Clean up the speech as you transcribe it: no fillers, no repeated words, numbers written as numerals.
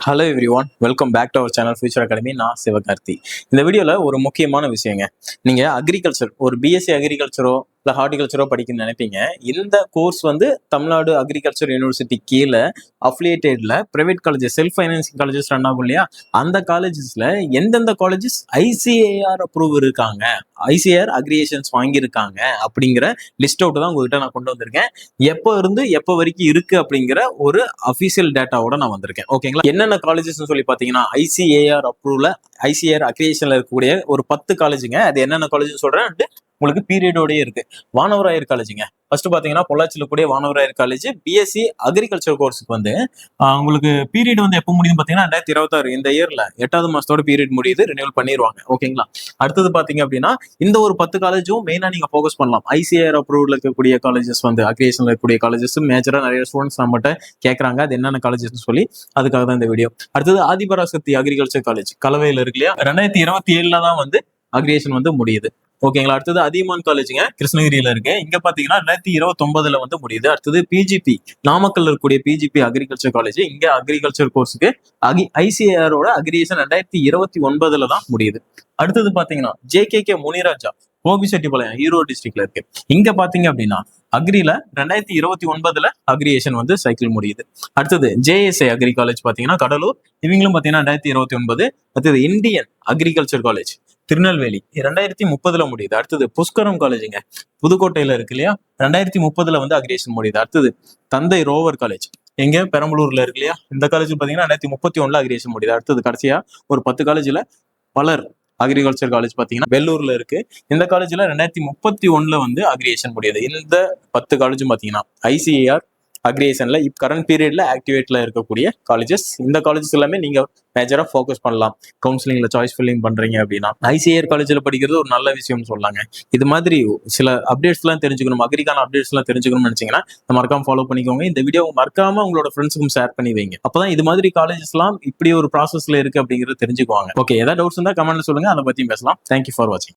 Hello everyone, welcome back to our channel future academy. நான் சிவகார்த்தி. இந்த வீடியோவில் ஒரு முக்கியமான விஷயங்க. நீங்கள் அக்ரிகல்ச்சர், ஒரு பிஎஸ்சி அக்ரிகல்ச்சரோ இல்லை ஹார்டிகல்ச்சரோ படிக்கணும்னு நினைப்பீங்க. இந்த கோர்ஸ் வந்து தமிழ்நாடு அக்ரிகல்ச்சர் யூனிவர்சிட்டி கீழே அஃபிலியேட்டடில் private colleges, self financing colleges run ஆகும் இல்லையா? அந்த காலேஜஸில் எந்தெந்த காலேஜஸ் ஐசிஏஆர் அப்ரூவ் இருக்காங்க, ஐசிஏஆர் அக்ரிகேஷன்ஸ் வாங்கியிருக்காங்க அப்படிங்கிற லிஸ்ட் அவுட் தான் உங்ககிட்ட நான் கொண்டு வந்திருக்கேன். எப்போ இருந்து எப்போ வரைக்கும் இருக்கு அப்படிங்கிற ஒரு அஃபிஷியல் டேட்டாவோட நான் வந்திருக்கேன். ஓகேங்களா? என்னென்ன காலேஜஸ் சொல்லி பார்த்தீங்கன்னா, ஐசிஏஆர் அப்ரூவ்ல, ஐசிஏஆர் அக்ரிகேஷன்ல இருக்கக்கூடிய ஒரு 10 காலேஜுங்க. அது என்னென்ன காலேஜ் சொல்றேன், உங்களுக்கு பீரியடோடய இருக்கு. வானவராயர் காலேஜுங்க. ஃபர்ஸ்ட் பாத்தீங்கன்னா பொள்ளாச்சியில் கூடிய வானவராயர் காலேஜ் பிஎஸ்சி அக்ரிகல்ச்சர் கோர்ஸுக்கு வந்து உங்களுக்கு பீரியட் வந்து எப்போ முடியும் பார்த்தீங்கன்னா 2026 இந்த இயர்ல 8வது மாசத்தோட பீரியட் முடியுது, ரினியூவல் பண்ணிடுவாங்க. ஓகேங்களா? அடுத்தது பாத்தீங்க அப்படின்னா இந்த ஒரு 10 காலேஜும் மெயினா நீங்க ஃபோக்கஸ் பண்ணலாம். ஐசிஏஆர் அப்ரூவ்ல இருக்கக்கூடிய காலேஜஸ் வந்து அக்ரிகேஷன்ல இருக்கக்கூடிய காலேஜஸ் மேஜரா நிறைய ஸ்டூடெண்ட்ஸ் நம்மகிட்ட கேட்கறாங்க, அது என்னென்ன காலேஜஸ் சொல்லி. அதுக்காக தான் இந்த வீடியோ. அடுத்தது ஆதிபராசக்தி அக்ரிகல்ச்சர் காலேஜ் கலவையில் இருக்கு இல்லையா? 2027 தான் வந்து அக்ரிகேஷன் வந்து முடியுது. ஓகேங்களா? அடுத்தது அதியமான் காலேஜுங்க, கிருஷ்ணகிரியில இருக்கு. இங்க பாத்தீங்கன்னா 2029 வந்து முடியுது. அடுத்தது பிஜிபி, நாமக்கல் இருக்கக்கூடிய பிஜிபி அக்ரிகல்ச்சர் காலேஜ், இங்க அக்ரிகல்ச்சர் கோர்ஸுக்கு ஐசிஏஆரோட அக்ரிகேஷன் 2029 தான் முடியுது. அடுத்தது பாத்தீங்கன்னா ஜேகேகே முனிராஜா, கோபிச்செட்டிப்பாளையம், ஈரோடு டிஸ்ட்ரிக்ட்ல இருக்கு. இங்க பாத்தீங்க அப்படின்னா அக்ரில 2029 அக்ரிகேஷன் வந்து சைக்கிள் முடியுது. அடுத்தது ஜேஎஸ்ஏ அக்ரி காலேஜ் பாத்தீங்கன்னா கடலூர், இவங்களும் பாத்தீங்கன்னா 2029. அடுத்தது இந்தியன் அக்ரிகல்ச்சர் காலேஜ் திருநெல்வேலி 2030 முடியுது. அடுத்தது புஷ்கரம் காலேஜுங்க, புதுக்கோட்டையில இருக்கு இல்லையா? 2030 வந்து அக்ரிகேஷன் முடியுது. அடுத்தது தந்தை ரோவர் காலேஜ், எங்க பெரம்பலூர்ல இருக்கு இல்லையா? இந்த காலேஜ் பாத்தீங்கன்னா 2031 அக்ரிகேஷன் முடியுது. அடுத்தது கடைசியா ஒரு 10 காலேஜ்ல பலர் அக்ரிகல்ச்சர் காலேஜ் பாத்தீங்கன்னா வெள்ளூர்ல இருக்கு. இந்த காலேஜ்ல 2031 வந்து அக்ரிகேஷன் முடியுது. இந்த 10 காலேஜும் பாத்தீங்கன்னா ஐசிஏஆர் அக்ரிகேஷன்ல கரண்ட் பீரியட்ல ஆக்டிவேட்ல இருக்கக்கூடிய காலேஜஸ். இந்த காலேஜஸ் எல்லாமே நீங்க மேஜரா ஃபோக்கஸ் பண்ணலாம். கவுன்சிலிங்ல சாய்ஸ் ஃபில்லிங் பண்றீங்க அப்படின்னா ஐசிஏஆர் காலேஜ்ல படிக்கிறது ஒரு நல்ல விஷயம்னு சொல்லாங்க. இது மாதிரி சில அப்டேட்ஸ் எல்லாம் தெரிஞ்சுக்கணும், அக்ரிக்கான அப்டேட்ஸ் எல்லாம் தெரிஞ்சுக்கணும்னு நினைச்சீங்கன்னா மறக்காம ஃபாலோ பண்ணிக்கோங்க. இந்த வீடியோ மறக்காம உங்களோட ஃப்ரெண்ட்ஸுக்கும் ஷேர் பண்ணி வைங்க. அப்பதான் இது மாதிரி காலேஜஸ் எல்லாம் இப்படி ஒரு ப்ராசஸ்ல இருக்கு அப்படிங்கிறது தெரிஞ்சுக்குவாங்க. ஓகே, ஏதாவது டவுட்ஸ் இருந்தா கமெண்ட்ல சொல்லுங்க, அதை பத்தி பேசலாம். தேங்க்யூ ஃபார் வாட்சிங்.